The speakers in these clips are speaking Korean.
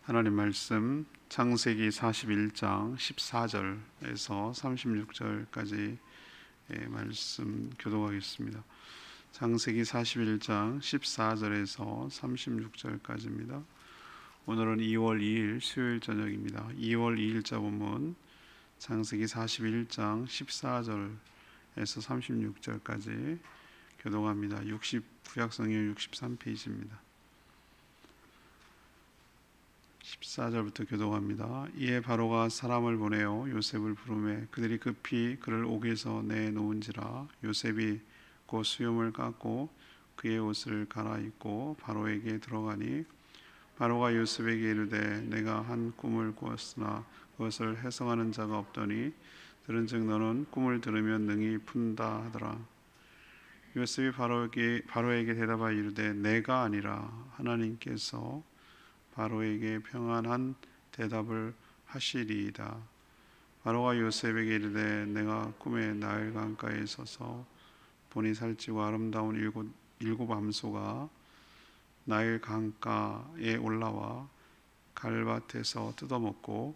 하나님 말씀 창세기 41장 14절에서 36절까지 말씀 교독하겠습니다. 창세기 41장 14절에서 36절까지입니다. 오늘은 2월 2일 수요일 저녁입니다. 2월 2일자 본문 창세기 41장 14절에서 36절까지 교독합니다. 구약성경 63페이지입니다. 14절부터 교독합니다. 이에 바로가 사람을 보내어 요셉을 부르매 그들이 급히 그를 옥에서 내놓은지라. 요셉이 곧 수염을 깎고 그의 옷을 갈아입고 바로에게 들어가니 바로가 요셉에게 이르되 내가 한 꿈을 꾸었으나 그것을 해석하는 자가 없더니 들은즉 너는 꿈을 들으면 능히 푼다 하더라. 요셉이 바로에게 대답하여 이르되 내가 아니라 하나님께서 바로에게 평안한 대답을 하시리이다. 바로가 요셉에게 이르되 내가 꿈에 나일 강가에 서서 보니 살찌고 아름다운 일곱 암소가 나일 강가에 올라와 갈밭에서 뜯어먹고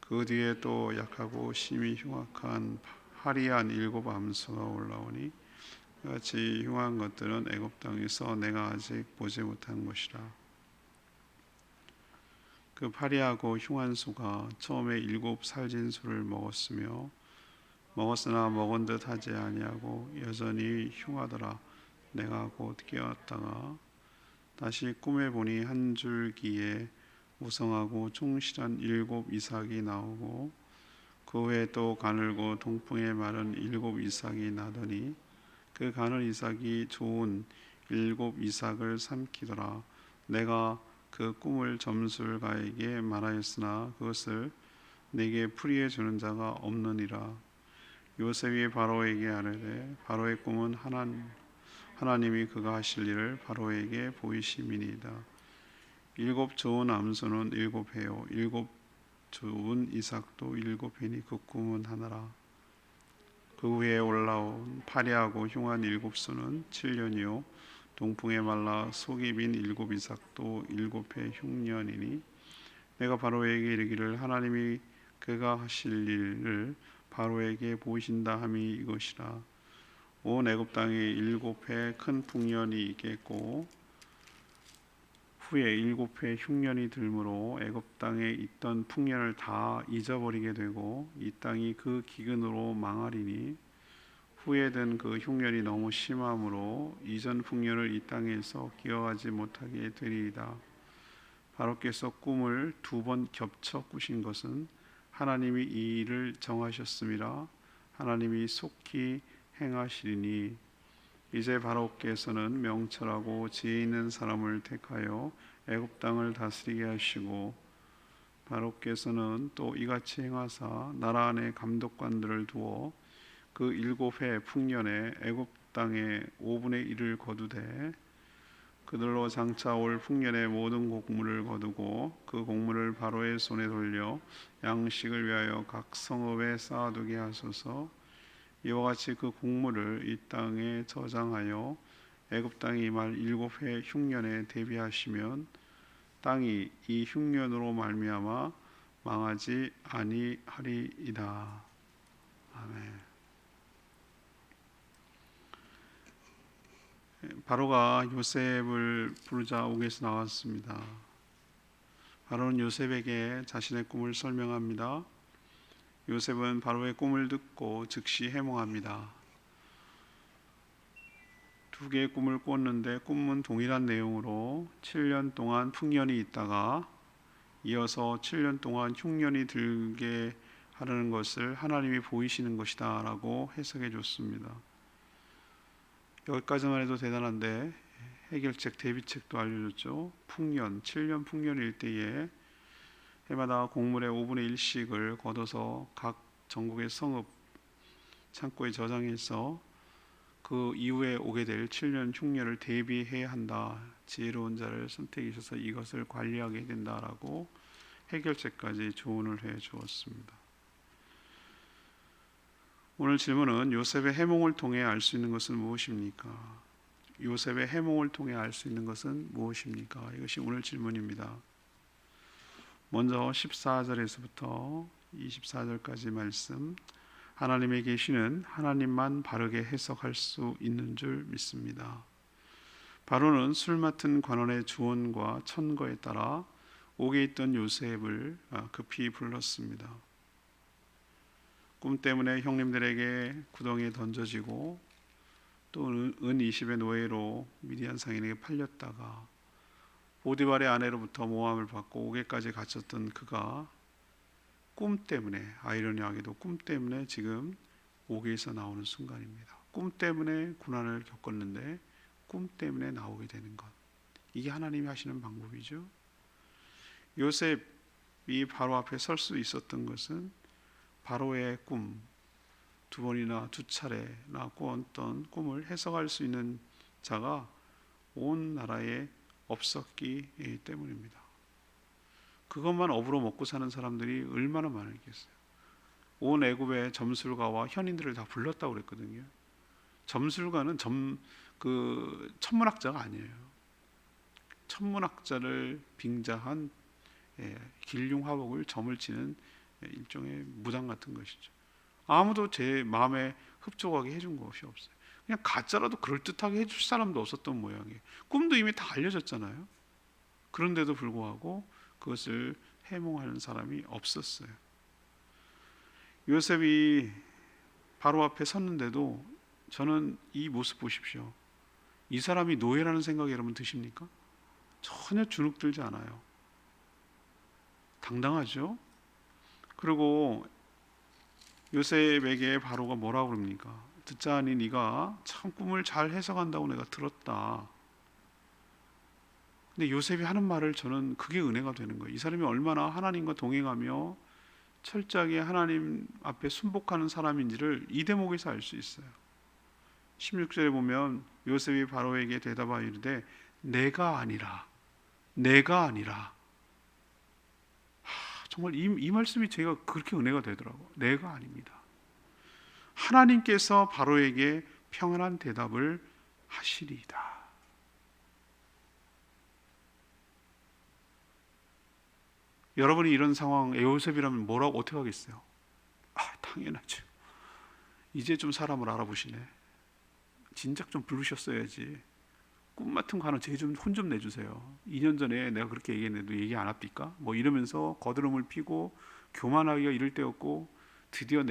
그 뒤에 또 약하고 심히 흉악한 화려한 일곱 암소가 올라오니 같이 흉한 것들은 애굽 땅에서 내가 아직 보지 못한 것이라. 그 파리하고 흉한 소가 처음에 7 살진 소를 먹었으나 먹은 듯 하지 아니하고 여전히 흉하더라. 내가 곧 깨었다가 다시 꿈에 보니 한 줄기에 우성하고 충실한 7 이삭이 나오고 그 후에 또 가늘고 동풍에 마른 7 이삭이 나더니 그 가늘 이삭이 좋은 7 이삭을 삼키더라. 내가 그 꿈을 점술가에게 말하였으나 그것을 내게 풀이해 주는 자가 없느니라. 요셉이 바로에게 아뢰되 바로의 꿈은 하나님이 그가 하실 일을 바로에게 보이심이니이다. 7 좋은 암소는 7회요 7 좋은 이삭도 7회니 그 꿈은 하나라. 그 후에 올라온 파리하고 흉한 7 소는 7년이요 동풍에 말라 속이 빈 7 이삭도 7회 흉년이니 내가 바로에게 이르기를 하나님이 그가 하실 일을 바로에게 보이신다 함이 이것이라. 온 애굽 땅에 7회 큰 풍년이 있겠고 후에 7회 흉년이 들므로 애굽 땅에 있던 풍년을 다 잊어버리게 되고 이 땅이 그 기근으로 망하리니 후에 든 그 흉년이 너무 심함으로 이전 풍년을 이 땅에서 기억하지 못하게 되리이다. 바로께서 꿈을 2번 겹쳐 꾸신 것은 하나님이 이 일을 정하셨음이라. 하나님이 속히 행하시리니 이제 바로께서는 명철하고 지혜 있는 사람을 택하여 애굽 땅을 다스리게 하시고 바로께서는 또 이같이 행하사 나라 안에 감독관들을 두어 그 7회 풍년에 애굽 땅의 5분의 1을 거두되 그들로 장차 올 풍년의 모든 곡물을 거두고 그 곡물을 바로의 손에 돌려 양식을 위하여 각 성읍에 쌓아두게 하소서. 이와 같이 그 곡물을 이 땅에 저장하여 애굽 땅이 말 7회 흉년에 대비하시면 땅이 이 흉년으로 말미암아 망하지 아니하리이다. 아멘. 바로가 요셉을 부르자 옥에서 나왔습니다. 바로는 요셉에게 자신의 꿈을 설명합니다. 요셉은 바로의 꿈을 듣고 즉시 해몽합니다. 2개의 꿈을 꾸었는데 꿈은 동일한 내용으로 7년 동안 풍년이 있다가 이어서 7년 동안 흉년이 들게 하려는 것을 하나님이 보이시는 것이다 라고 해석해 줬습니다. 여기까지만 해도 대단한데 해결책, 대비책도 알려줬죠. 풍년, 7년 풍년일 때에 해마다 곡물의 5분의 1씩을 걷어서 각 전국의 성읍 창고에 저장해서 그 이후에 오게 될 7년 흉년을 대비해야 한다. 지혜로운 자를 선택해 주셔서 이것을 관리하게 된다라고 해결책까지 조언을 해 주었습니다. 오늘 질문은 요셉의 해몽을 통해 알 수 있는 것은 무엇입니까? 요셉의 해몽을 통해 알 수 있는 것은 무엇입니까? 이것이 오늘 질문입니다. 먼저 14절에서부터 24절까지 말씀, 하나님의 계시는 하나님만 바르게 해석할 수 있는 줄 믿습니다. 바로는 술 맡은 관원의 주원과 천거에 따라 옥에 있던 요셉을 급히 불렀습니다. 꿈 때문에 형님들에게 구덩이에 던져지고 또 은 20의 노예로 미디안 상인에게 팔렸다가 보디발의 아내로부터 모함을 받고 옥에까지 갇혔던 그가 꿈 때문에, 아이러니하게도 꿈 때문에 지금 옥에서 나오는 순간입니다. 꿈 때문에 고난을 겪었는데 꿈 때문에 나오게 되는 것, 이게 하나님이 하시는 방법이죠. 요셉이 바로 앞에 설 수 있었던 것은 바로의 꿈, 두 번이나 두 차례나 꿨던 꿈을 해석할 수 있는 자가 온 나라에 없었기 때문입니다. 그것만 업으로 먹고 사는 사람들이 얼마나 많았겠어요. 온 애굽의 점술가와 현인들을 다 불렀다고 그랬거든요. 점술가는 천문학자가 아니에요. 천문학자를 빙자한 길흉화복을 점을 치는 일종의 무당 같은 것이죠. 아무도 제 마음에 흡족하게 해준 것이 없어요. 그냥 가짜라도 그럴듯하게 해줄 사람도 없었던 모양이에요. 꿈도 이미 다 알려졌잖아요. 그런데도 불구하고 그것을 해몽하는 사람이 없었어요. 요셉이 바로 앞에 섰는데도 저는 이 모습 보십시오. 이 사람이 노예라는 생각이 여러분 드십니까? 전혀 주눅들지 않아요. 당당하죠. 그리고 요셉에게 바로가 뭐라고 그럽니까? 듣자하니 네가 참 꿈을 잘 해석한다고 내가 들었다. 근데 요셉이 하는 말을 저는 그게 은혜가 되는 거예요. 이 사람이 얼마나 하나님과 동행하며 철저하게 하나님 앞에 순복하는 사람인지를 이 대목에서 알 수 있어요. 16절에 보면 요셉이 바로에게 대답하여 이르되 내가 아니라, 내가 아니라. 정말 이 말씀이 제가 그렇게 은혜가 되더라고요. 내가 아닙니다. 하나님께서 바로에게 평안한 대답을 하시리이다. 여러분이 이런 상황, 요셉이라면 뭐라고 어떻게 하겠어요? 당연하죠. 이제 좀 사람을 알아보시네. 진작 좀 부르셨어야지. 꿈 같은 거 하나 제 좀 혼 좀 내주세요. 2년 전에 내가 그렇게 얘기했는데도 얘기 안 합니까? 뭐 이러면서 거드름을 피고 교만하기가 이를 때였고, 드디어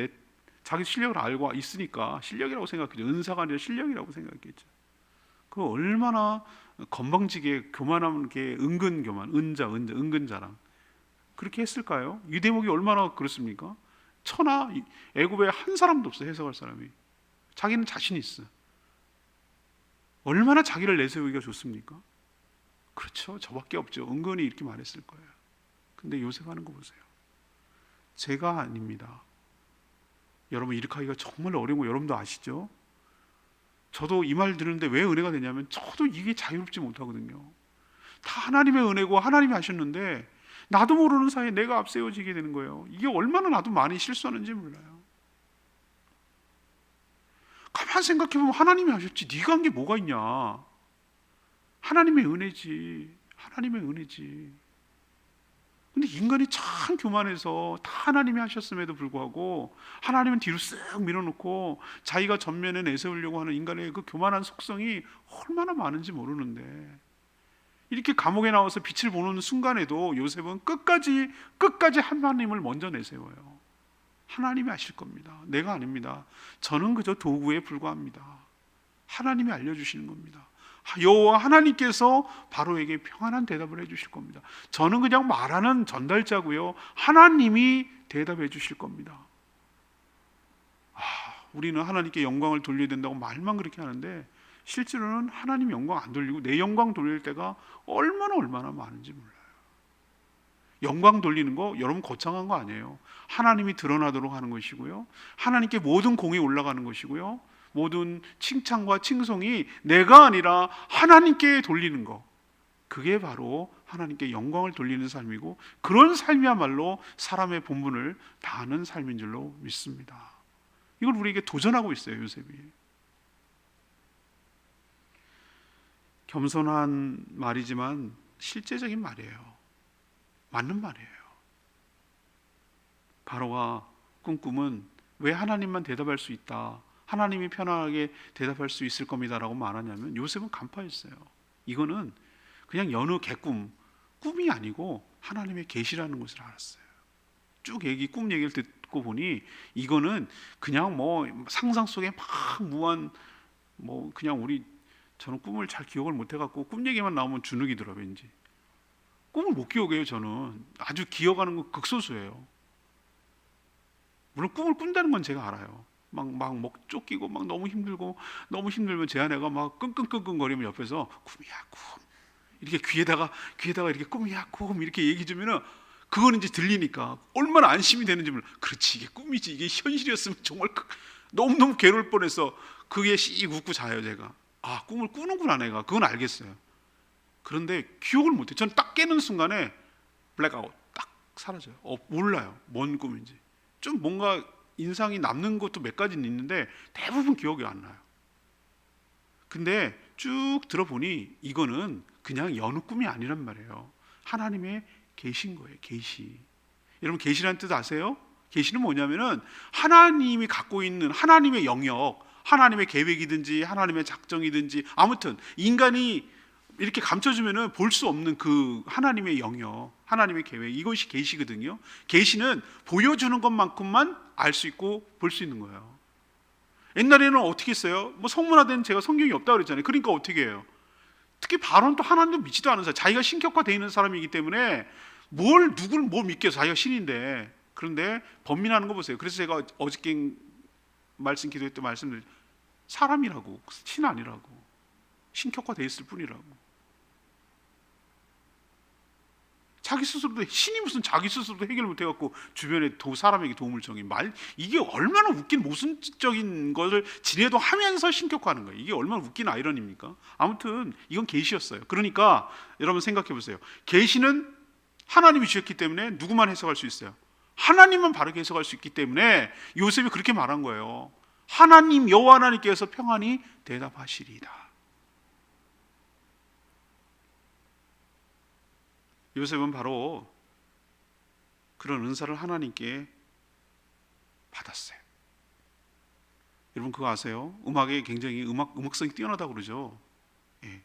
자기 실력을 알고 있으니까 실력이라고 생각했죠. 은사가 아니라 실력이라고 생각했죠. 그 얼마나 건방지게 교만하면 게 은근 교만, 은근 자랑 그렇게 했을까요? 이 대목이 얼마나 그렇습니까? 천하 애굽에 한 사람도 없어 해석할 사람이. 자기는 자신 있어. 얼마나 자기를 내세우기가 좋습니까? 그렇죠. 저밖에 없죠. 은근히 이렇게 말했을 거예요. 근데 요셉 하는 거 보세요. 제가 아닙니다. 여러분 이렇게 하기가 정말 어려운 거 여러분도 아시죠? 저도 이 말 들으는데 왜 은혜가 되냐면 저도 이게 자유롭지 못하거든요. 다 하나님의 은혜고 하나님이 하셨는데 나도 모르는 사이에 내가 앞세워지게 되는 거예요. 이게 얼마나 나도 많이 실수하는지 몰라요. 가만 생각해보면 하나님이 하셨지 네가 한 게 뭐가 있냐. 하나님의 은혜지. 하나님의 은혜지. 근데 인간이 참 교만해서 다 하나님이 하셨음에도 불구하고 하나님은 뒤로 쓱 밀어놓고 자기가 전면에 내세우려고 하는 인간의 그 교만한 속성이 얼마나 많은지 모르는데, 이렇게 감옥에 나와서 빛을 보는 순간에도 요셉은 끝까지 하나님을 먼저 내세워요. 하나님이 하실 겁니다. 내가 아닙니다. 저는 그저 도구에 불과합니다. 하나님이 알려주시는 겁니다. 여호와 하나님께서 바로에게 평안한 대답을 해주실 겁니다. 저는 그냥 말하는 전달자고요. 하나님이 대답해 주실 겁니다. 우리는 하나님께 영광을 돌려야 된다고 말만 그렇게 하는데 실제로는 하나님 영광 안 돌리고 내 영광 돌릴 때가 얼마나 많은지 몰라요. 영광 돌리는 거 여러분 거창한 거 아니에요. 하나님이 드러나도록 하는 것이고요. 하나님께 모든 공이 올라가는 것이고요. 모든 칭찬과 칭송이 내가 아니라 하나님께 돌리는 거, 그게 바로 하나님께 영광을 돌리는 삶이고, 그런 삶이야말로 사람의 본분을 다하는 삶인 줄로 믿습니다. 이걸 우리에게 도전하고 있어요. 요셉이 겸손한 말이지만 실제적인 말이에요. 맞는 말이에요. 바로가 꾼 꿈은 왜 하나님만 대답할 수 있다, 하나님이 편하게 대답할 수 있을 겁니다라고 말하냐면, 요셉은 간파했어요. 이거는 그냥 여느 개꿈, 꿈이 아니고 하나님의 계시라는 것을 알았어요. 쭉 꿈 얘기를 듣고 보니 이거는 그냥 뭐 상상 속에 막 무한 뭐 그냥 저는 꿈을 잘 기억을 못 해갖고 꿈 얘기만 나오면 주눅이더라 왠지. 꿈을 못 기억해요. 저는 아주 기억하는 건 극소수예요. 물론 꿈을 꾼다는 건 제가 알아요. 막 쫓기고 막 너무 힘들고, 너무 힘들면 제 아내가 막 끙끙끙끙거리면 옆에서 꿈이야 꿈 이렇게 귀에다가 이렇게 꿈이야 꿈 이렇게 얘기해 주면은 그거는 이제 들리니까 얼마나 안심이 되는지 몰라. 그렇지, 이게 꿈이지, 이게 현실이었으면 정말 너무너무 괴로울 뻔해서 그게 씩 웃고 자요. 제가 꿈을 꾸는구나 내가, 그건 알겠어요. 그런데 기억을 못해. 전 딱 깨는 순간에 블랙아웃, 딱 사라져요. 몰라요 뭔 꿈인지. 좀 뭔가 인상이 남는 것도 몇 가지는 있는데 대부분 기억이 안 나요. 근데 쭉 들어보니 이거는 그냥 여느 꿈이 아니란 말이에요. 하나님의 계신 거예요. 계시. 여러분, 계시라는 뜻 아세요? 계시는 뭐냐면은 하나님이 갖고 있는 하나님의 영역, 하나님의 계획이든지 하나님의 작정이든지, 아무튼 인간이 이렇게 감춰주면은 볼 수 없는 그 하나님의 영역, 하나님의 계획, 이것이 계시거든요. 계시는 보여주는 것만큼만 알 수 있고 볼 수 있는 거예요. 옛날에는 어떻게 했어요? 뭐 성문화된 제가 성경이 없다고 그랬잖아요. 그러니까 어떻게 해요? 특히 바로는 또 하나님도 믿지도 않은 사람, 자기가 신격화되어 있는 사람이기 때문에 누구를 믿겠어, 자기가 신인데. 그런데 번민하는 거 보세요. 그래서 제가 어저께 말씀 기도회 때 말씀드렸죠. 사람이라고, 신 아니라고, 신격화되어 있을 뿐이라고. 자기 스스로도, 신이 무슨 자기 스스로도 해결 못해갖고 주변에 사람에게 도움을 청해. 이게 얼마나 웃긴 모순적인 것을 지네도 하면서 신격화하는 거예요. 이게 얼마나 웃긴 아이러니입니까? 아무튼 이건 계시였어요. 그러니까 여러분 생각해 보세요. 계시는 하나님이 주셨기 때문에 누구만 해석할 수 있어요? 하나님만 바르게 해석할 수 있기 때문에 요셉이 그렇게 말한 거예요. 하나님, 여호와 하나님께서 평안히 대답하시리이다. 요셉은 바로 그런 은사를 하나님께 받았어요. 여러분 그거 아세요? 음악에 굉장히 음악성이 뛰어나다고 그러죠. 예.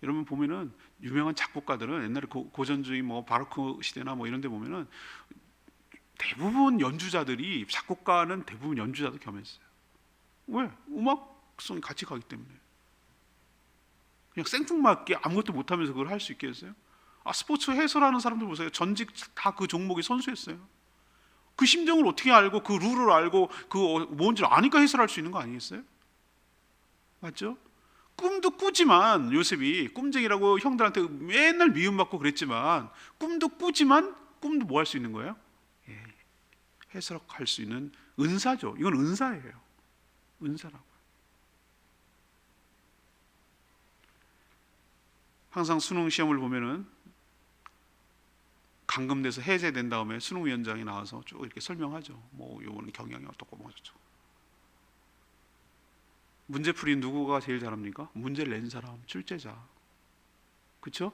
여러분 보면은 유명한 작곡가들은 옛날에 고전주의 바로크 시대나 이런 데 보면은 대부분 연주자들이, 작곡가는 대부분 연주자도 겸했어요. 왜? 음악성이 같이 가기 때문에. 그냥 생뚱맞게 아무것도 못하면서 그걸 할 수 있게 했어요. 스포츠 해설하는 사람들 보세요. 전직 다 그 종목의 선수였어요. 그 심정을 어떻게 알고, 그 룰을 알고, 뭔지 아니까 해설할 수 있는 거 아니겠어요? 맞죠? 꿈도 꾸지만, 요셉이 꿈쟁이라고 형들한테 맨날 미움받고 그랬지만, 꿈도 꾸지만, 꿈도 뭐 할 수 있는 거예요? 해석할 수 있는 은사죠. 이건 은사예요. 은사라고. 항상 수능 시험을 보면은 감금돼서 해제된 다음에 수능위원장이 나와서 쭉 이렇게 설명하죠. 요거는 경향이 어떻고 어쩌고. 문제풀이 누구가 제일 잘합니까? 문제를 낸 사람, 출제자. 그렇죠?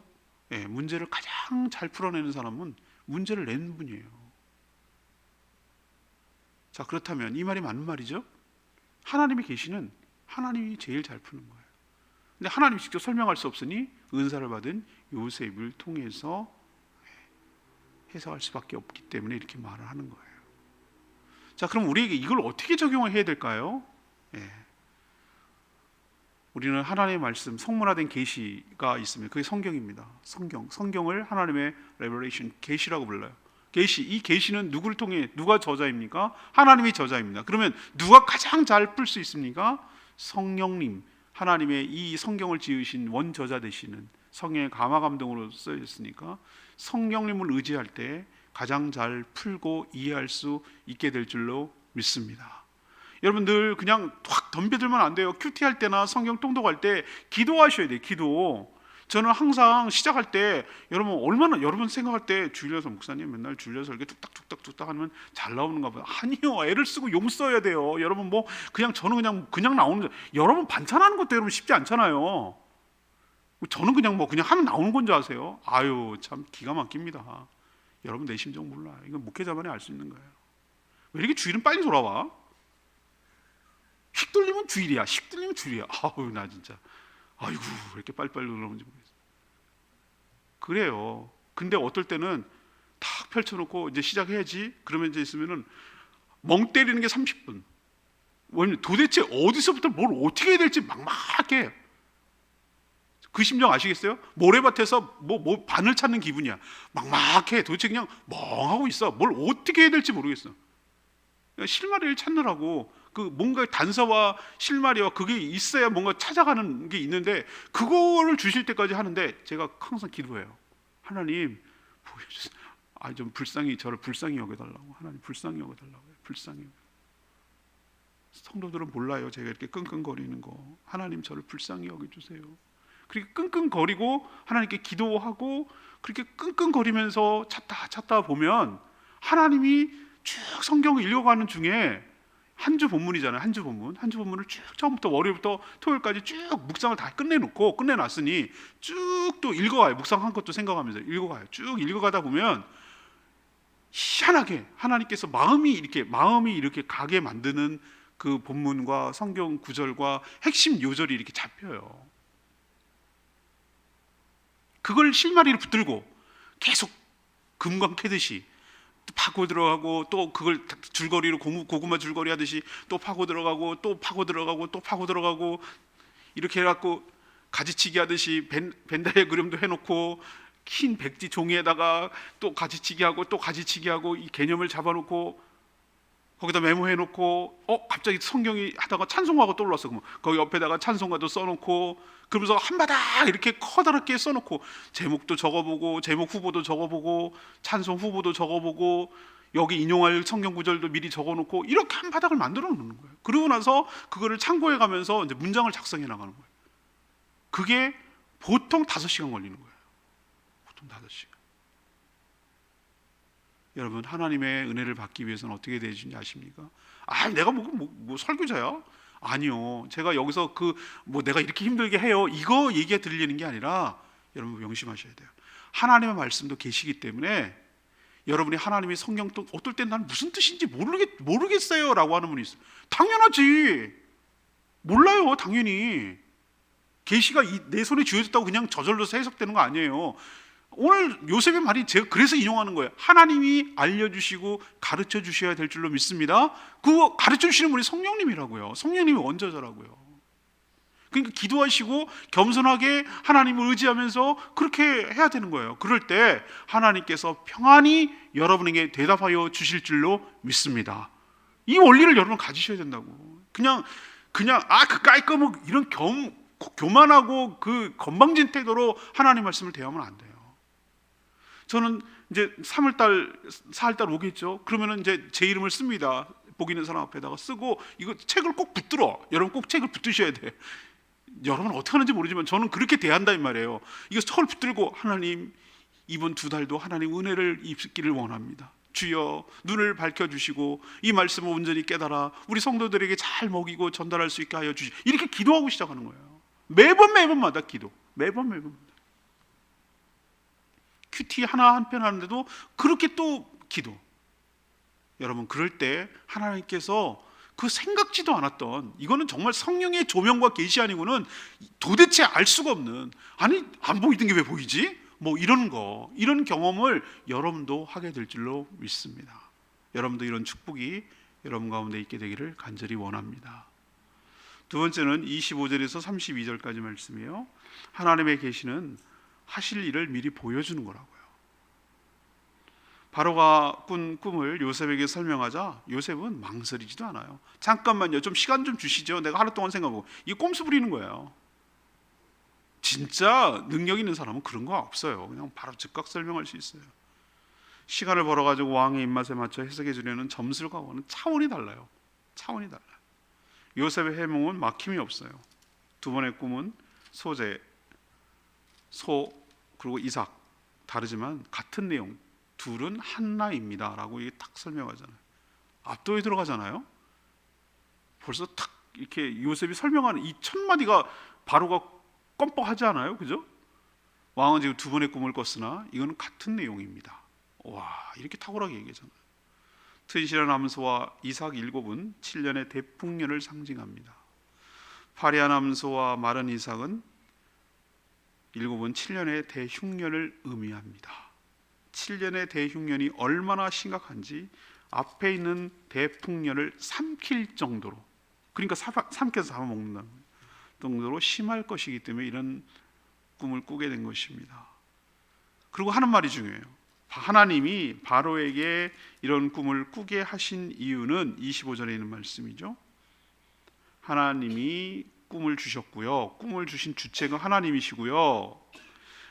예, 문제를 가장 잘 풀어내는 사람은 문제를 낸 분이에요. 자, 그렇다면 이 말이 맞는 말이죠? 하나님이 계시는 하나님이 제일 잘 푸는 거예요. 근데 하나님이 직접 설명할 수 없으니 은사를 받은 요셉을 통해서 해석할 수밖에 없기 때문에 이렇게 말을 하는 거예요. 자, 그럼 우리에게 이걸 어떻게 적용을 해야 될까요? 우리는 하나님의 말씀, 성문화된 계시가 있으면 그게 성경입니다. 성경을 하나님의 레벨레이션, 계시라고 불러요. 계시, 이 계시는 누구를 통해, 누가 저자입니까? 하나님이 저자입니다. 그러면 누가 가장 잘 풀 수 있습니까? 성령님, 하나님의 이 성경을 지으신 원저자 되시는 성령의 감화 감동으로 쓰였으니까 성령님을 의지할 때 가장 잘 풀고 이해할 수 있게 될 줄로 믿습니다. 여러분 늘 그냥 확 덤벼들면 안 돼요. 큐티 할 때나 성경 통독할 때 기도하셔야 돼요. 기도. 저는 항상 시작할 때 여러분 생각할 때 줄여서 목사님 맨날 줄여서 이렇게 뚝딱뚝딱 하면 잘 나오는가 봐요. 아니요, 애를 쓰고 용 써야 돼요. 여러분 저는 그냥 나오는, 여러분 반찬하는 것도 여러분 쉽지 않잖아요. 저는 그냥 하면 나오는 건 줄 아세요? 아유, 참 기가 막힙니다. 여러분 내 심정 몰라요. 이건 목회자만이 알 수 있는 거예요. 왜 이렇게 주일은 빨리 돌아와? 휙 돌리면 주일이야. 휙 돌리면 주일이야. 아우 나 진짜 아이고 왜 이렇게 빨리빨리 돌아오는지 모르겠어. 그래요. 근데 어떨 때는 탁 펼쳐놓고 이제 시작해야지. 그러면 이제 있으면은 멍 때리는 게 30분. 왜냐면 도대체 어디서부터 뭘 어떻게 해야 될지 막막해. 그 심정 아시겠어요? 모래밭에서 뭐 바늘 찾는 기분이야. 막막해. 도대체 그냥 멍하고 있어. 뭘 어떻게 해야 될지 모르겠어. 실마리를 찾느라고 그 뭔가 단서와 실마리와 그게 있어야 뭔가 찾아가는 게 있는데 그거를 주실 때까지 하는데 제가 항상 기도해요. 하나님 보여주세요. 좀 저를 불쌍히 여겨달라고. 하나님 불쌍히 여겨달라고. 불쌍히. 성도들은 몰라요. 제가 이렇게 끙끙거리는 거. 하나님 저를 불쌍히 여겨주세요. 그렇게 끙끙거리고 하나님께 기도하고 그렇게 끙끙거리면서 찾다 보면 하나님이 쭉 성경을 읽어가는 중에 한 주 본문이잖아요. 한 주 본문을 쭉 처음부터 월요일부터 토요일까지 쭉 묵상을 다 끝내놨으니 쭉 또 읽어가요. 묵상한 것도 생각하면서 읽어가요. 쭉 읽어가다 보면 희한하게 하나님께서 마음이 이렇게 가게 만드는 그 본문과 성경 구절과 핵심 요절이 이렇게 잡혀요. 그걸 실마리를 붙들고 계속 금광 캐듯이 파고 들어가고 또 그걸 줄거리로 고구마 줄거리 하듯이 또 파고 들어가고 또 파고 들어가고 또 파고 들어가고 이렇게 해갖고 가지치기 하듯이 벤다이어 그림도 해놓고 흰 백지 종이에다가 또 가지치기 하고 또 가지치기 하고 이 개념을 잡아놓고 거기다 메모해놓고 갑자기 성경이 하다가 찬송가가 떠올랐어. 그러면 거기 옆에다가 찬송가도 써놓고 그러면서 한바닥 이렇게 커다랗게 써놓고 제목도 적어보고 제목 후보도 적어보고 찬송 후보도 적어보고 여기 인용할 성경 구절도 미리 적어놓고 이렇게 한바닥을 만들어 놓는 거예요. 그러고 나서 그거를 참고해 가면서 이제 문장을 작성해 나가는 거예요. 그게 보통 5시간 걸리는 거예요. 보통 5시간. 여러분 하나님의 은혜를 받기 위해서는 어떻게 되는지 아십니까? 내가 뭐 설교자야? 아니요. 제가 여기서 내가 이렇게 힘들게 해요. 이거 얘기해 드리려는 게 아니라 여러분 명심하셔야 돼요. 하나님의 말씀도 계시기 때문에 여러분이 하나님의 성경 또 어떨 땐 난 무슨 뜻인지 모르겠어요 라고 하는 분이 있어요. 당연하지. 몰라요. 당연히. 계시가 내 손에 쥐어졌다고 그냥 저절로 해석되는 거 아니에요. 오늘 요셉의 말이 제가 그래서 인용하는 거예요. 하나님이 알려주시고 가르쳐 주셔야 될 줄로 믿습니다. 그거 가르쳐 주시는 분이 성령님이라고요. 성령님이 원저자라고요. 그러니까 기도하시고 겸손하게 하나님을 의지하면서 그렇게 해야 되는 거예요. 그럴 때 하나님께서 평안히 여러분에게 대답하여 주실 줄로 믿습니다. 이 원리를 여러분 가지셔야 된다고. 그냥 그 깔끔하고 이런 교만하고 그 건방진 태도로 하나님 말씀을 대하면 안 돼요. 저는 이제 3월달, 4월달 오겠죠. 그러면은 이제 제 이름을 씁니다. 복 있는 사람 앞에다가 쓰고 이거 책을 꼭 붙들어. 여러분 꼭 책을 붙드셔야 돼. 여러분 어떻게 하는지 모르지만 저는 그렇게 대한다 이 말이에요. 이거 책을 붙들고 하나님 이번 2달도 하나님 은혜를 입기를 원합니다. 주여 눈을 밝혀주시고 이 말씀을 온전히 깨달아 우리 성도들에게 잘 먹이고 전달할 수 있게 하여 주시고 이렇게 기도하고 시작하는 거예요. 매번마다 기도. 매번. 큐티 한 편 하는데도 그렇게 또 기도. 여러분 그럴 때 하나님께서 그 생각지도 않았던 이거는 정말 성령의 조명과 계시 아니고는 도대체 알 수가 없는 안 보이던 게 왜 보이지? 이런 경험을 여러분도 하게 될 줄로 믿습니다. 여러분도 이런 축복이 여러분 가운데 있게 되기를 간절히 원합니다. 두 번째는 25절에서 32절까지 말씀이에요. 하나님의 계시는 하실 일을 미리 보여주는 거라고요. 바로가 꾼 꿈을 요셉에게 설명하자 요셉은 망설이지도 않아요. 잠깐만요. 좀 시간 좀 주시죠. 내가 하루 동안 생각하고. 이 꼼수 부리는 거예요. 진짜 능력 있는 사람은 그런 거 없어요. 그냥 바로 즉각 설명할 수 있어요. 시간을 벌어가지고 왕의 입맛에 맞춰 해석해 주려는 점술과는 차원이 달라요. 요셉의 해몽은 막힘이 없어요. 두 번의 꿈은 그리고 이삭 다르지만 같은 내용 둘은 한나입니다 라고 이게 딱 설명하잖아요. 압도에 들어가잖아요. 벌써 탁 이렇게 요셉이 설명하는 이 첫 마디가 바로가 껌뻑하지 않아요? 그죠? 왕은 지금 두 번의 꿈을 꿨으나 이거는 같은 내용입니다. 와 이렇게 탁월하게 얘기하잖아요. 튼실한 암소와 이삭 일곱은 7년의 대풍년을 상징합니다. 파리한 암소와 마른 이삭은 일곱은 7년의 대흉년을 의미합니다. 7년의 대흉년이 얼마나 심각한지 앞에 있는 대풍년을 삼킬 정도로, 그러니까 삼켜서 잡아먹는다는 정도로 심할 것이기 때문에 이런 꿈을 꾸게 된 것입니다. 그리고 하는 말이 중요해요. 하나님이 바로에게 이런 꿈을 꾸게 하신 이유는 25절에 있는 말씀이죠. 하나님이 꿈을 주셨고요. 꿈을 주신 주체가 하나님이시고요.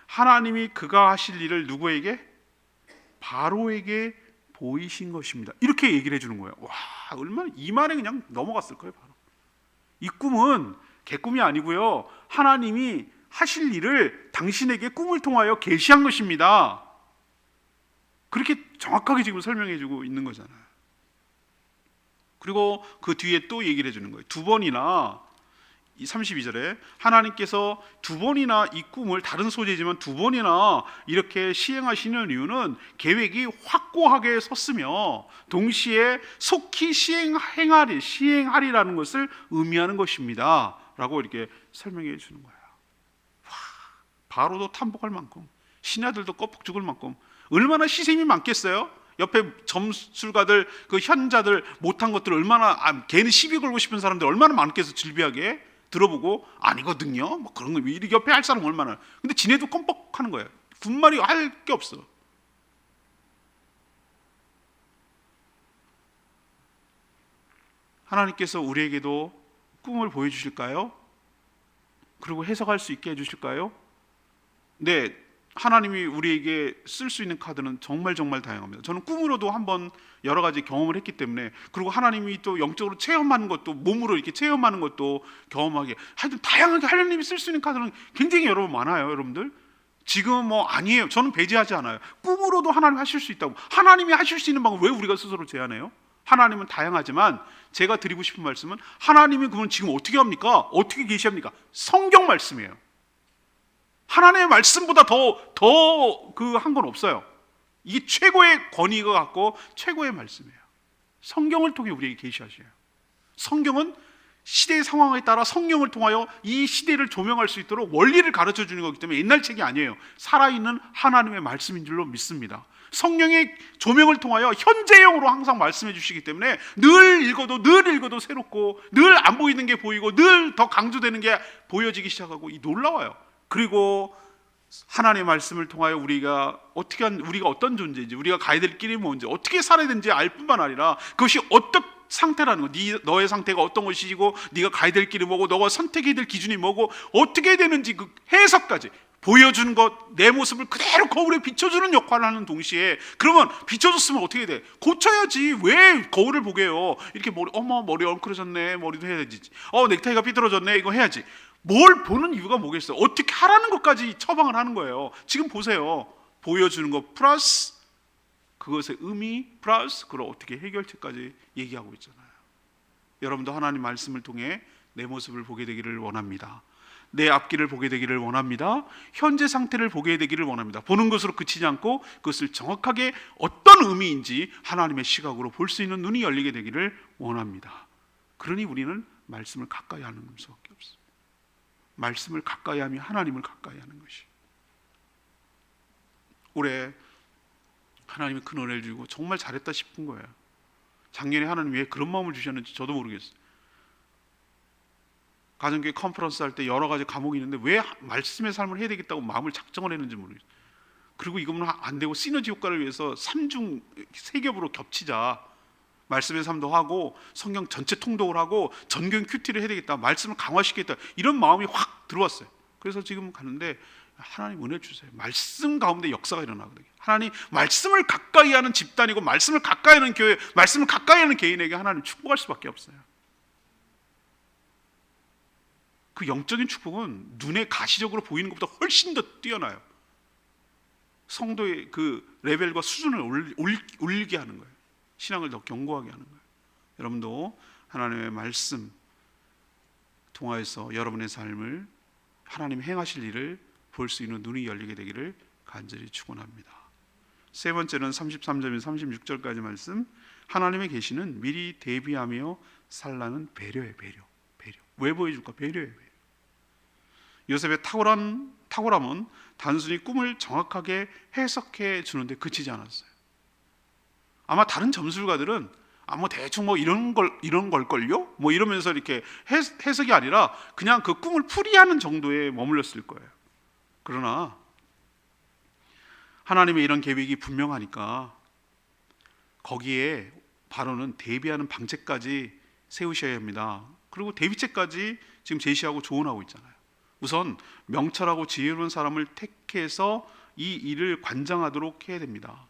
하나님이 그가 하실 일을 누구에게? 바로에게 보이신 것입니다. 이렇게 얘기를 해주는 거예요. 와, 얼마나 이 말에 그냥 넘어갔을 거예요. 바로 이 꿈은 개꿈이 아니고요, 하나님이 하실 일을 당신에게 꿈을 통하여 계시한 것입니다. 그렇게 정확하게 지금 설명해주고 있는 거잖아요. 그리고 그 뒤에 또 얘기를 해주는 거예요. 두 번이나, 이 32절에 하나님께서 두 번이나 이 꿈을, 다른 소재지만 두 번이나 이렇게 시행하시는 이유는 계획이 확고하게 섰으며 동시에 속히 시행하리라는 것을 의미하는 것입니다 라고 이렇게 설명해 주는 거예요. 바로도 탐복할 만큼, 신하들도 껍벅 죽을 만큼 얼마나 희생이 많겠어요? 옆에 점술가들, 그 현자들 못한 것들 얼마나, 걔는 시비 걸고 싶은 사람들 얼마나 많겠어. 질비하게 들어보고 아니거든요, 뭐 그런 거 이렇게 옆에 할 사람 얼마나. 근데 지네도 껌뻑하는 거예요. 군말이 할 게 없어. 하나님께서 우리에게도 꿈을 보여주실까요? 그리고 해석할 수 있게 해주실까요? 네, 하나님이 우리에게 쓸 수 있는 카드는 정말 다양합니다. 저는 꿈으로도 한번 여러 가지 경험을 했기 때문에, 그리고 하나님이 또 영적으로 체험하는 것도, 몸으로 이렇게 체험하는 것도 경험하게, 하여튼 다양하게 하나님이 쓸 수 있는 카드는 굉장히 여러 번 많아요. 여러분들 지금 뭐 아니에요. 저는 배제하지 않아요. 꿈으로도 하나님 하실 수 있다고. 하나님이 하실 수 있는 방법 왜 우리가 스스로 제한해요? 하나님은 다양하지만 제가 드리고 싶은 말씀은, 하나님이 그러면 지금 어떻게 합니까? 어떻게 계시합니까? 성경 말씀이에요. 하나님의 말씀보다 더 그 한 건 없어요. 이게 최고의 권위가 갖고 최고의 말씀이에요. 성경을 통해 우리에게 계시하셔요. 성경은 시대의 상황에 따라 성령을 통하여 이 시대를 조명할 수 있도록 원리를 가르쳐 주는 거기 때문에 옛날 책이 아니에요. 살아있는 하나님의 말씀인 줄로 믿습니다. 성령의 조명을 통하여 현재형으로 항상 말씀해 주시기 때문에 늘 읽어도 새롭고, 늘 안 보이는 게 보이고, 늘 더 강조되는 게 보여지기 시작하고, 이 놀라워요. 그리고 하나님의 말씀을 통하여 우리가 어떤 존재인지, 우리가 가야 될 길이 뭔지, 어떻게 살아야 되는지 알 뿐만 아니라 그것이 어떤 상태라는 거, 너의 상태가 어떤 것이고, 네가 가야 될 길이 뭐고, 너가 선택해야 될 기준이 뭐고, 어떻게 되는지 그 해석까지 보여주는 것, 내 모습을 그대로 거울에 비춰주는 역할을 하는 동시에, 그러면 비춰줬으면 어떻게 돼? 고쳐야지. 왜 거울을 보게 해요? 이렇게 머리 엉클어졌네, 머리도 해야 되지. 넥타이가 삐뚤어졌네, 이거 해야지. 뭘 보는 이유가 뭐겠어요? 어떻게 하라는 것까지 처방을 하는 거예요. 지금 보세요. 보여주는 것 플러스 그것의 의미 플러스 그걸 어떻게 해결책까지 얘기하고 있잖아요. 여러분도 하나님 말씀을 통해 내 모습을 보게 되기를 원합니다. 내 앞길을 보게 되기를 원합니다. 현재 상태를 보게 되기를 원합니다. 보는 것으로 그치지 않고 그것을 정확하게 어떤 의미인지 하나님의 시각으로 볼 수 있는 눈이 열리게 되기를 원합니다. 그러니 우리는 말씀을 가까이 하는 수밖에 없어요. 말씀을 가까이 하며 하나님을 가까이 하는 것이. 올해 하나님이 큰 은혜를 주고 정말 잘했다 싶은 거예요. 작년에 하나님 왜 그런 마음을 주셨는지 저도 모르겠어요. 가정교회 컨퍼런스 할 때 여러 가지 과목이 있는데 왜 말씀의 삶을 해야 되겠다고 마음을 작정을 했는지 모르겠어요. 그리고 이거는 안 되고 시너지 효과를 위해서 3중 3겹으로 겹치자. 말씀의 삶도 하고 성경 전체 통독을 하고 전경 큐티를 해야 되겠다, 말씀을 강화시키겠다, 이런 마음이 확 들어왔어요. 그래서 지금 가는데 하나님 은혜 주세요. 말씀 가운데 역사가 일어나거든요. 하나님 말씀을 가까이 하는 집단이고, 말씀을 가까이 하는 교회, 말씀을 가까이 하는 개인에게 하나님 축복할 수밖에 없어요. 그 영적인 축복은 눈에 가시적으로 보이는 것보다 훨씬 더 뛰어나요. 성도의 그 레벨과 수준을 올리게 하는 거예요. 신앙을 더 견고하게 하는 거예요. 여러분도 하나님의 말씀 통하여서 여러분의 삶을, 하나님 행하실 일을 볼 수 있는 눈이 열리게 되기를 간절히 축원합니다. 세 번째는 33절에서 36절까지 말씀, 하나님의 계시는 미리 대비하며 살라는 배려예요. 배려. 왜 보여줄까? 배려예요. 요셉의 탁월함은 단순히 꿈을 정확하게 해석해 주는데 그치지 않았어요. 아마 다른 점술가들은 뭐 대충 뭐 이런 걸걸요? 뭐 이러면서 이렇게 해석이 아니라 그냥 그 꿈을 풀이하는 정도에 머물렀을 거예요. 그러나 하나님의 이런 계획이 분명하니까 거기에 바로는 대비하는 방책까지 세우셔야 합니다. 그리고 대비책까지 지금 제시하고 조언하고 있잖아요. 우선 명철하고 지혜로운 사람을 택해서 이 일을 관장하도록 해야 됩니다.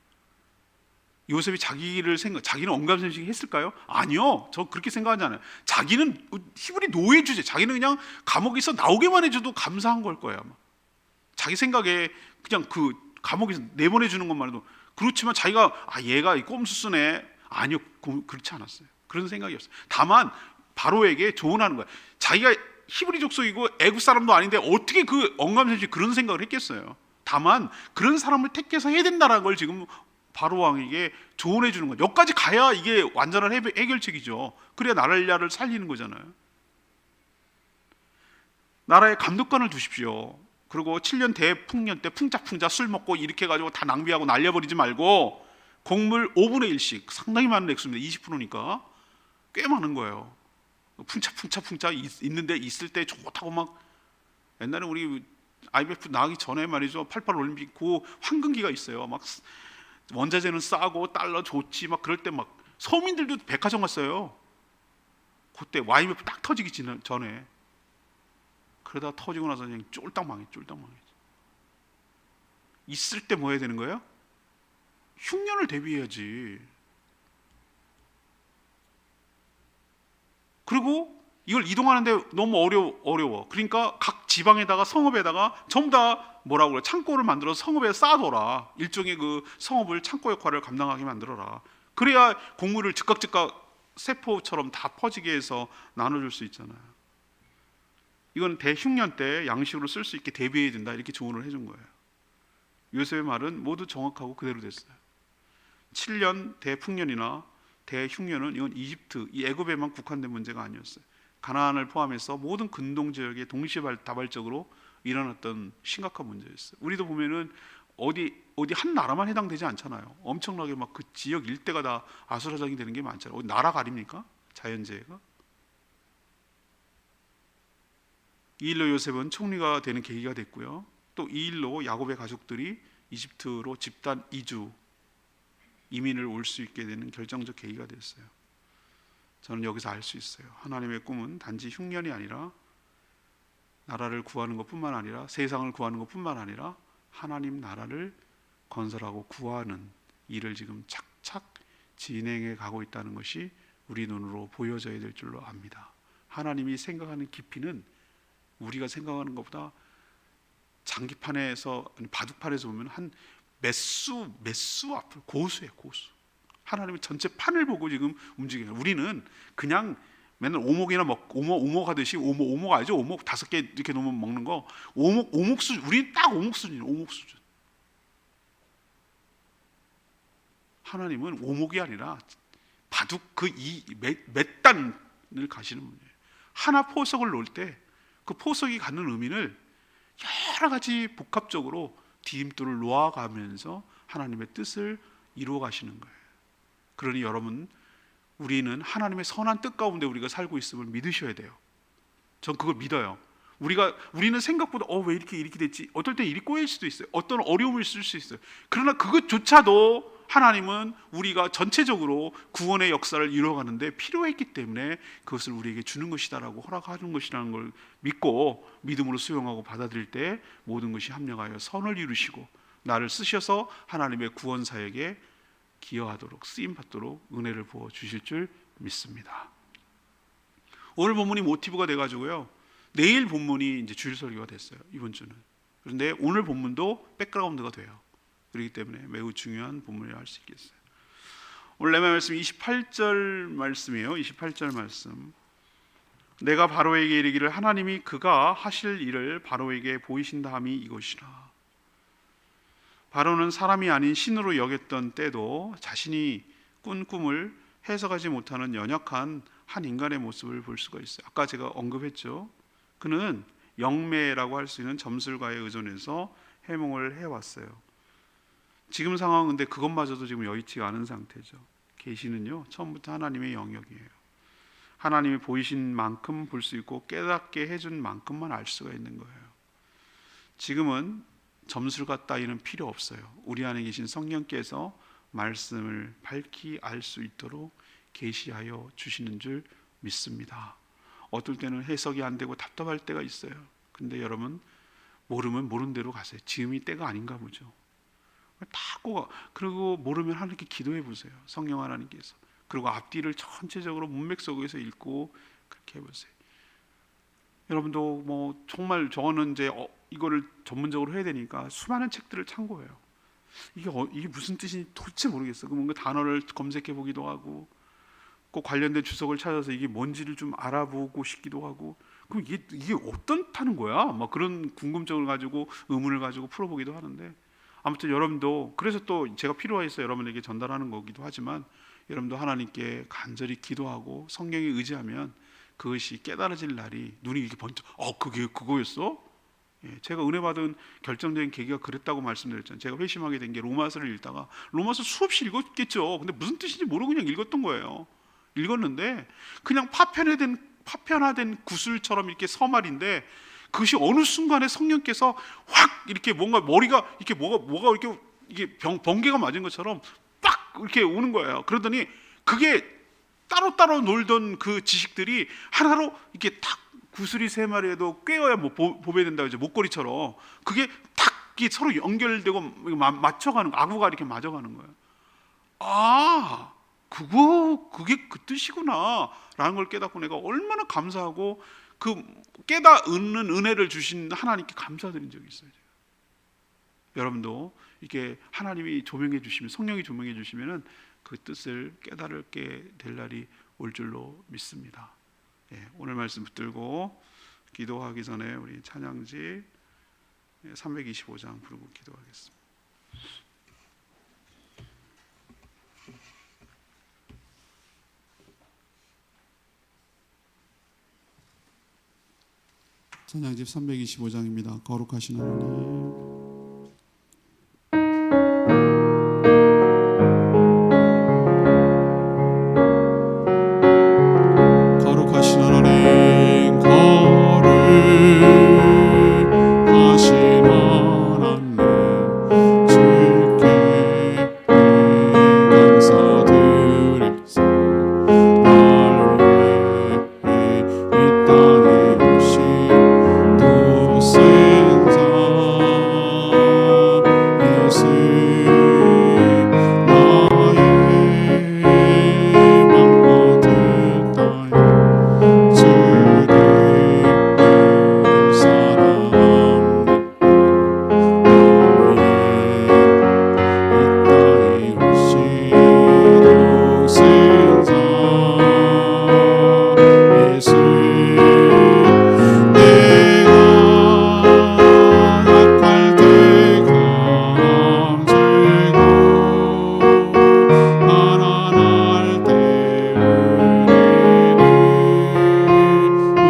요셉이 자기는 언감생식 했을까요? 아니요. 저 그렇게 생각하지 않아요. 자기는 히브리 노예 주제, 자기는 그냥 감옥에서 나오게만 해줘도 감사한 걸 거예요. 아마. 자기 생각에 그냥 그 감옥에서 내보내 주는 것만 해도 그렇지만 자기가 얘가 꼼수쓰네. 아니요. 그렇지 않았어요. 그런 생각이었어요. 다만 바로에게 조언하는 거예요. 자기가 히브리 족속이고 애굽 사람도 아닌데 어떻게 그 언감생식 그런 생각을 했겠어요. 다만 그런 사람을 택해서 해야 된다는 걸 지금 바로 왕에게 조언해 주는 거예요. 여기까지 가야 이게 완전한 해결책이죠. 그래야 나라를 살리는 거잖아요. 나라에 감독관을 두십시오. 그리고 7년 대풍년 때 풍자풍자 술 먹고 이렇게 해가지고 다 낭비하고 날려버리지 말고 곡물 5분의 1씩 상당히 많은 액수입니다. 20%니까 꽤 많은 거예요. 풍차 있는데 있을 때 좋다고 막 옛날에 우리 IMF 나가기 전에 말이죠. 88 올림픽 그 황금기가 있어요. 막 원자재는 싸고 달러 좋지 막 그럴 때 막 서민들도 백화점 갔어요. 그때 IMF 딱 터지기 전에. 그러다 터지고 나서 그냥 쫄딱 망했죠. 있을 때 뭐 해야 되는 거예요? 흉년을 대비해야지. 그리고 이걸 이동하는데 너무 어려워. 그러니까 각 지방에다가 성읍에다가 전부 다 뭐라고 그래? 창고를 만들어서 성읍에 쌓아둬라. 일종의 그 성읍을 창고 역할을 감당하게 만들어라. 그래야 곡물을 즉각 세포처럼 다 퍼지게 해서 나눠줄 수 있잖아요. 이건 대흉년 때 양식으로 쓸 수 있게 대비해야 된다. 이렇게 조언을 해준 거예요. 요셉의 말은 모두 정확하고 그대로 됐어요. 7년 대풍년이나 대흉년은 이건 이집트, 이 애굽에만 국한된 문제가 아니었어요. 가나안을 포함해서 모든 근동 지역에 동시다발적으로 일어났던 심각한 문제였어요. 우리도 보면은 어디 한 나라만 해당되지 않잖아요. 엄청나게 막 그 지역 일대가 다 아수라장이 되는 게 많잖아요. 나라가 아닙니까? 자연재해가. 이 일로 요셉은 총리가 되는 계기가 됐고요. 또 이 일로 야곱의 가족들이 이집트로 집단 이민을 올 수 있게 되는 결정적 계기가 됐어요. 저는 여기서 알 수 있어요. 하나님의 꿈은 단지 흉년이 아니라 나라를 구하는 것뿐만 아니라 세상을 구하는 것뿐만 아니라 하나님 나라를 건설하고 구하는 일을 지금 착착 진행해 가고 있다는 것이 우리 눈으로 보여져야 될 줄로 압니다. 하나님이 생각하는 깊이는 우리가 생각하는 것보다 장기판에서 바둑판에서 보면 한 몇 수 앞을 고수예요. 하나님은 전체 판을 보고 지금 움직여요. 우리는 그냥 맨날 오목이나 오목 하듯이 오목 알죠? 오목 5개 이렇게 놓으면 먹는 거 오목 수준. 우리는 딱 오목 수준이에요. 오목 수준. 하나님은 오목이 아니라 바둑 몇 단을 가시는 분이에요. 하나 포석을 놓을 때 그 포석이 갖는 의미를 여러 가지 복합적으로 디딤돌을 놓아가면서 하나님의 뜻을 이루어 가시는 거예요. 그러니 여러분, 우리는 하나님의 선한 뜻 가운데 우리가 살고 있음을 믿으셔야 돼요. 전 그걸 믿어요. 우리는 생각보다 왜 이렇게 됐지? 어떨 때 일이 꼬일 수도 있어요. 어떤 어려움을 있을 수 있어요. 그러나 그것조차도 하나님은 우리가 전체적으로 구원의 역사를 이루어가는데 필요했기 때문에 그것을 우리에게 주는 것이다라고 허락하는 것이라는 걸 믿고 믿음으로 수용하고 받아들일 때 모든 것이 합력하여 선을 이루시고 나를 쓰셔서 하나님의 구원 사역에 기여하도록 쓰임받도록 은혜를 부어 주실 줄 믿습니다. 오늘 본문이 모티브가 돼가지고요. 내일 본문이 이제 주일 설교가 됐어요. 이번 주는. 그런데 오늘 본문도 백그라운드가 돼요. 그렇기 때문에 매우 중요한 본문이라 할 수 있겠어요. 오늘 레마 말씀 28절 말씀이에요. 28절 말씀. 내가 바로에게 이르기를 하나님이 그가 하실 일을 바로에게 보이신다 함이 이것이라. 바로는 사람이 아닌 신으로 여겼던 때도 자신이 꾼 꿈을 해석하지 못하는 연약한 한 인간의 모습을 볼 수가 있어요. 아까 제가 언급했죠. 그는 영매라고 할 수 있는 점술가에 의존해서 해몽을 해왔어요. 지금 상황은 근데 그것마저도 지금 여의치가 않은 상태죠. 계시는요, 처음부터 하나님의 영역이에요. 하나님이 보이신 만큼 볼 수 있고 깨닫게 해준 만큼만 알 수가 있는 거예요. 지금은 점술가 따위는 필요 없어요. 우리 안에 계신 성령께서 말씀을 밝히 알 수 있도록 계시하여 주시는 줄 믿습니다. 어떨 때는 해석이 안 되고 답답할 때가 있어요. 근데 여러분, 모르면 모른 대로 가세요. 지금이 때가 아닌가 보죠. 그리고 모르면 하나님께 기도해 보세요. 성령 하나님께서. 그리고 앞뒤를 전체적으로 문맥 속에서 읽고 그렇게 해보세요. 여러분도 뭐 정말 저는 이제 이거를 전문적으로 해야 되니까 수많은 책들을 참고해요. 이게 무슨 뜻인지 도대체 모르겠어. 그럼 그 단어를 검색해 보기도 하고, 꼭 관련된 주석을 찾아서 이게 뭔지를 좀 알아보고 싶기도 하고, 그럼 이게 어떤 타는 거야? 막 그런 궁금증을 가지고 의문을 가지고 풀어보기도 하는데, 아무튼 여러분도, 그래서 또 제가 필요해서 여러분에게 전달하는 거기도 하지만, 여러분도 하나님께 간절히 기도하고 성령에 의지하면 그것이 깨달아질 날이, 눈이 이렇게 번쩍, 그게 그거였어? 예, 제가 은혜 받은 결정적인 계기가 그랬다고 말씀드렸잖아요. 제가 회심하게 된 게 로마서를 읽다가, 로마서 수없이 읽었겠죠. 근데 무슨 뜻인지 모르고 그냥 읽었던 거예요. 읽었는데 그냥 파편화된 구슬처럼 이렇게 서말인데, 그것이 어느 순간에 성령께서 확 이렇게 뭔가 머리가 이렇게 뭐가 이렇게 이게 번개가 맞은 것처럼 딱 이렇게 오는 거예요. 그러더니 그게 따로따로 놀던 그 지식들이 하나로 이렇게 탁, 구슬이 세 마리에도 꿰어야 뭐 보배야 된다고 이제 목걸이처럼 그게 탁 이게 서로 연결되고 맞춰가는, 아구가 이렇게 맞아가는 거예요. 아, 그게 그 뜻이구나 라는 걸 깨닫고 내가 얼마나 감사하고 그 깨닫는 은혜를 주신 하나님께 감사드린 적이 있어요. 여러분도 이게 하나님이 조명해 주시면, 성령이 조명해 주시면은 그 뜻을 깨달게 될 날이 올 줄로 믿습니다. 예, 오늘 말씀 붙들고 기도하기 전에 우리 찬양지 325장 부르고 기도하겠습니다. 찬양집 325장입니다. 거룩하신 하나님, 거룩하신 하나님, 거룩하신 하나님, 주께 감사드리소. 날 위해 이 땅에 오신 두 생자 예수, 나의 맘과 뜻하여 주를 사랑합니다. 날 위해 이 땅에 오신 독생자 예수, 내가 약할 때 강제고 가난할 때 은혜를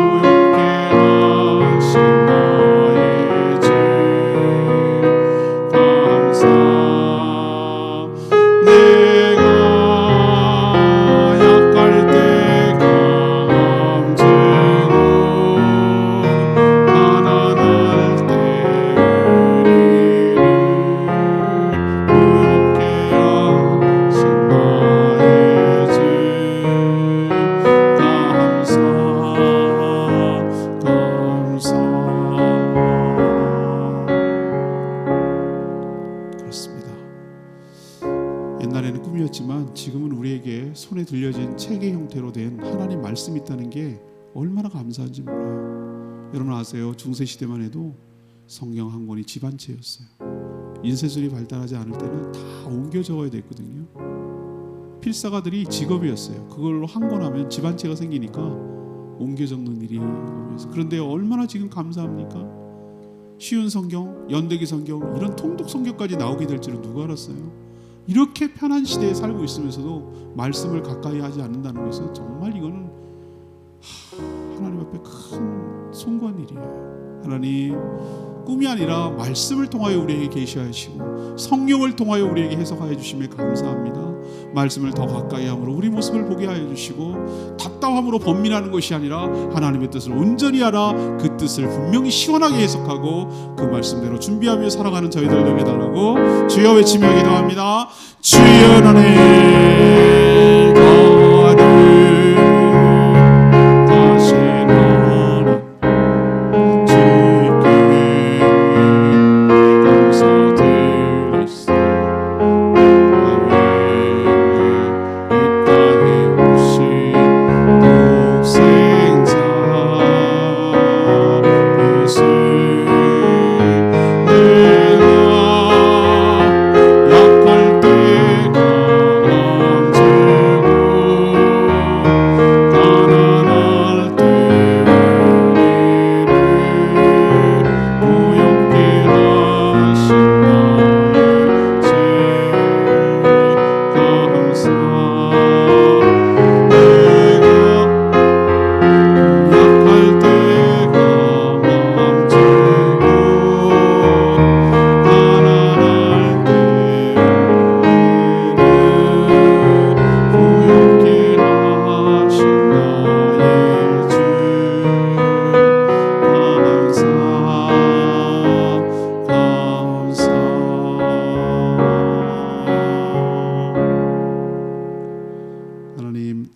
무겁게 하신 나의 주 감사. 내가 약할 때 강제고 가난할 때 은혜를 무겁게 하신 나의 주 감사. 그렇습니다. 옛날에는 꿈이었지만 지금은 우리에게 손에 들려진 책의 형태로 된 하나님 말씀이 있다는 게 얼마나 감사한지 몰라요. 여러분 아세요? 중세시대만 해도 성경 한 권이 집안채였어요. 인쇄술이 발달하지 않을 때는 다 옮겨 적어야 됐거든요. 필사가들이 직업이었어요. 그걸로 한 권 하면 집안채가 생기니까 옮겨 적는 일이 오면서. 그런데 얼마나 지금 감사합니까? 쉬운 성경, 연대기 성경, 이런 통독 성경까지 나오게 될 줄은 누가 알았어요? 이렇게 편한 시대에 살고 있으면서도 말씀을 가까이 하지 않는다는 것은 정말 이거는 하나님 앞에 큰 송구한 일이에요. 하나님, 꿈이 아니라 말씀을 통하여 우리에게 계시하시고 성령을 통하여 우리에게 해석하여 주심에 감사합니다. 말씀을 더 가까이 함으로 우리 모습을 보게 하여 주시고, 답답함으로 번민하는 것이 아니라 하나님의 뜻을 온전히 알아 그 뜻을 분명히 시원하게 해석하고 그 말씀대로 준비하며 살아가는 저희들 되게 해달라고 주여 외치며 기도합니다. 주여, 나의 가를 다시 나를 주께 감사드리사.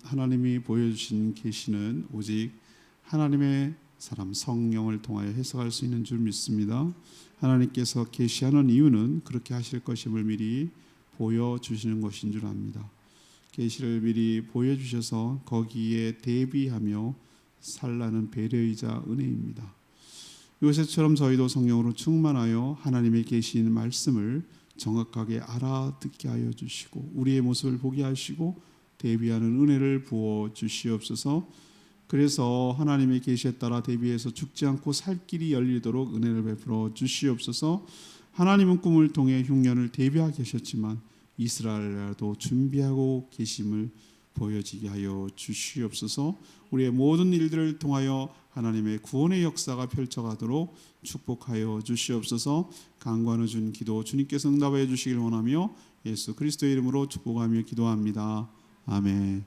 하나님이 보여주신 계시는 오직 하나님의 사람 성령을 통하여 해석할 수 있는 줄 믿습니다. 하나님께서 계시하는 이유는 그렇게 하실 것임을 미리 보여주시는 것인 줄 압니다. 계시를 미리 보여주셔서 거기에 대비하며 살라는 배려이자 은혜입니다. 요셉처럼 저희도 성령으로 충만하여 하나님의 계신 말씀을 정확하게 알아듣게 하여 주시고 우리의 모습을 보게 하시고 대비하는 은혜를 부어 주시옵소서. 그래서 하나님의 계시에 따라 대비해서 죽지 않고 살 길이 열리도록 은혜를 베풀어 주시옵소서. 하나님은 꿈을 통해 흉년을 대비하게 하셨지만 이스라엘도 준비하고 계심을 보여지게 하여 주시옵소서. 우리의 모든 일들을 통하여 하나님의 구원의 역사가 펼쳐가도록 축복하여 주시옵소서. 간구하는 준 기도 주님께서 응답해 주시길 원하며 예수 그리스도의 이름으로 축복하며 기도합니다. 아멘.